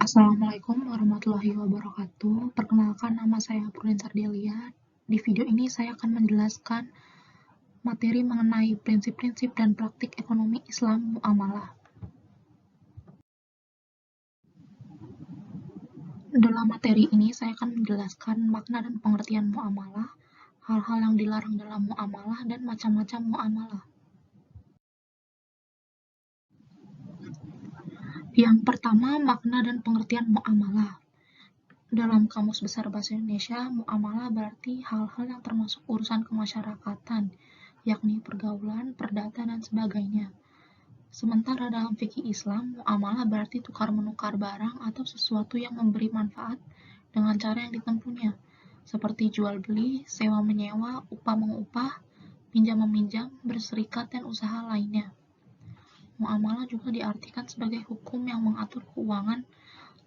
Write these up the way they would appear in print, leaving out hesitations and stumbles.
Assalamualaikum warahmatullahi wabarakatuh. Perkenalkan, nama saya Purlin Sardelia. Di video ini saya akan menjelaskan materi mengenai prinsip-prinsip dan praktik ekonomi Islam muamalah. Dalam materi ini saya akan menjelaskan makna dan pengertian muamalah, hal-hal yang dilarang dalam muamalah, dan macam-macam muamalah. Yang pertama, makna dan pengertian muamalah. Dalam Kamus Besar Bahasa Indonesia, muamalah berarti hal-hal yang termasuk urusan kemasyarakatan, yakni pergaulan, perdata, dan sebagainya. Sementara dalam fikih Islam, muamalah berarti tukar-menukar barang atau sesuatu yang memberi manfaat dengan cara yang ditempuhnya, seperti jual-beli, sewa-menyewa, upah-mengupah, pinjam-meminjam, berserikat, dan usaha lainnya. Muamalah juga diartikan sebagai hukum yang mengatur keuangan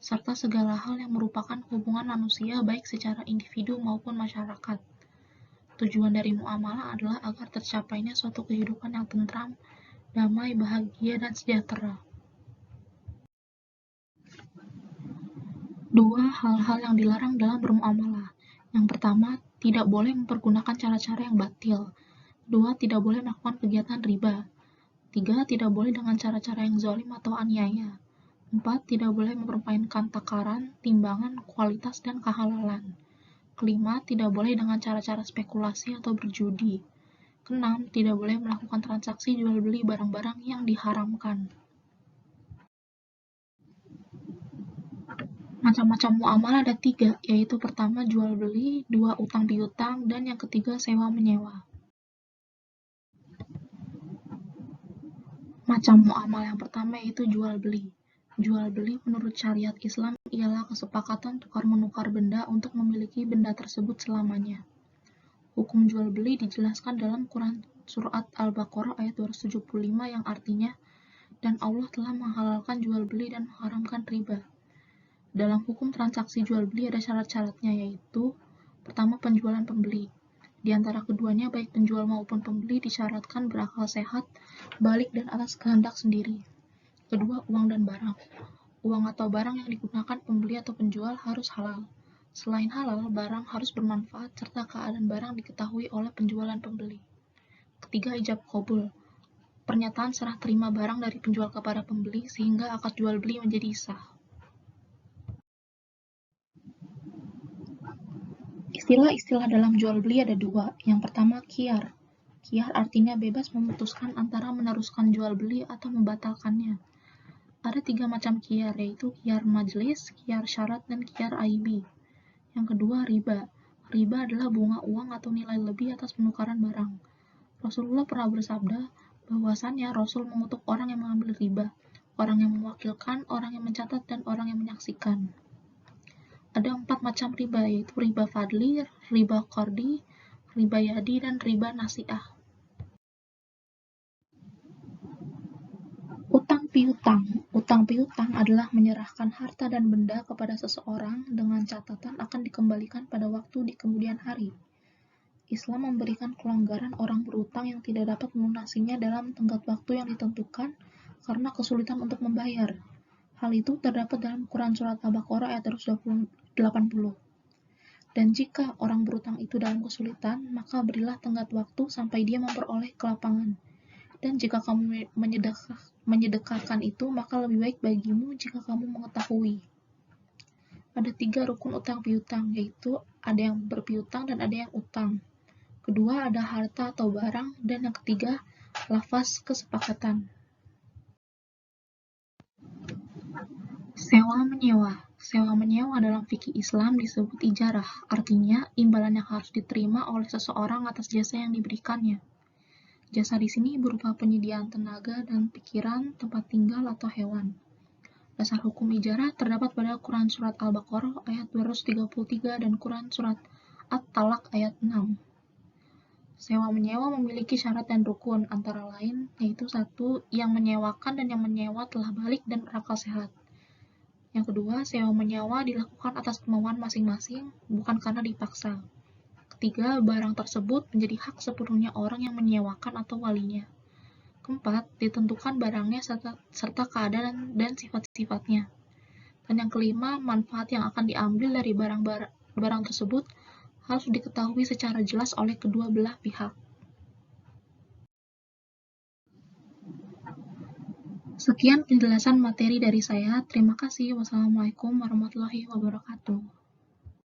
serta segala hal yang merupakan hubungan manusia baik secara individu maupun masyarakat. Tujuan dari muamalah adalah agar tercapainya suatu kehidupan yang tentram, damai, bahagia, dan sejahtera. 2. Hal-hal yang dilarang dalam bermuamalah. Yang pertama, tidak boleh mempergunakan cara-cara yang batil. 2. Tidak boleh melakukan kegiatan riba. 3. Tidak boleh dengan cara-cara yang zalim atau aniaya. 4. Tidak boleh mempermainkan takaran, timbangan, kualitas, dan kehalalan. Kelima, tidak boleh dengan cara-cara spekulasi atau berjudi. Keenam, tidak boleh melakukan transaksi jual-beli barang-barang yang diharamkan. Macam-macam muamalah ada 3, yaitu pertama jual-beli, 2 utang-piutang, dan yang ketiga sewa-menyewa. Macam muamalah yang pertama yaitu jual-beli. Jual-beli menurut syariat Islam ialah kesepakatan tukar-menukar benda untuk memiliki benda tersebut selamanya. Hukum jual-beli dijelaskan dalam Quran Surat Al-Baqarah ayat 275 yang artinya, dan Allah telah menghalalkan jual-beli dan mengharamkan riba. Dalam hukum transaksi jual-beli ada syarat-syaratnya, yaitu pertama, penjualan pembeli. Di antara keduanya, baik penjual maupun pembeli disyaratkan berakal sehat, balik, dan atas kehendak sendiri. Kedua, uang dan barang. Uang atau barang yang digunakan pembeli atau penjual harus halal. Selain halal, barang harus bermanfaat serta keadaan barang diketahui oleh penjual dan pembeli. Ketiga, ijab qabul. Pernyataan serah terima barang dari penjual kepada pembeli sehingga akad jual beli menjadi sah. Istilah-istilah dalam jual beli ada 2. Yang pertama, khiyar. Khiyar artinya bebas memutuskan antara meneruskan jual beli atau membatalkannya. Ada 3 macam khiyar, yaitu khiyar majlis, khiyar syarat, dan khiyar aibi. Yang kedua, riba. Riba adalah bunga uang atau nilai lebih atas penukaran barang. Rasulullah pernah bersabda bahwasannya Rasul mengutuk orang yang mengambil riba, orang yang mewakilkan, orang yang mencatat, dan orang yang menyaksikan. Ada 4 macam riba, yaitu riba fadli, riba qardi, riba yadi, dan riba nasi'ah. Utang piutang. Utang piutang adalah menyerahkan harta dan benda kepada seseorang dengan catatan akan dikembalikan pada waktu di kemudian hari. Islam memberikan kelonggaran orang berutang yang tidak dapat melunasinya dalam tenggat waktu yang ditentukan karena kesulitan untuk membayar. Hal itu terdapat dalam Quran Surat Al-Baqarah ayat 180. Dan jika orang berutang itu dalam kesulitan, maka berilah tenggat waktu sampai dia memperoleh kelapangan. Dan jika kamu menyedekahkan itu, maka lebih baik bagimu jika kamu mengetahui. Ada 3 rukun utang piutang, yaitu ada yang berpiutang dan ada yang utang. Kedua, ada harta atau barang, dan yang ketiga, lafaz kesepakatan. Sewa-menyewa. Sewa-menyewa dalam fikih Islam disebut ijarah, artinya imbalan yang harus diterima oleh seseorang atas jasa yang diberikannya. Jasa di sini berupa penyediaan tenaga dan pikiran, tempat tinggal, atau hewan. Dasar hukum ijarah terdapat pada Quran Surat Al-Baqarah ayat 233 dan Quran Surat At-Talaq ayat 6. Sewa-menyewa memiliki syarat dan rukun, antara lain, yaitu 1. Yang menyewakan dan yang menyewa telah balik dan berakal sehat. Yang kedua, sewa-menyewa dilakukan atas kemauan masing-masing, bukan karena dipaksa. Ketiga, barang tersebut menjadi hak sepenuhnya orang yang menyewakan atau walinya. Keempat, ditentukan barangnya serta keadaan dan sifat-sifatnya. Dan yang kelima, manfaat yang akan diambil dari barang tersebut harus diketahui secara jelas oleh kedua belah pihak. Sekian penjelasan materi dari saya. Terima kasih. Wassalamualaikum warahmatullahi wabarakatuh.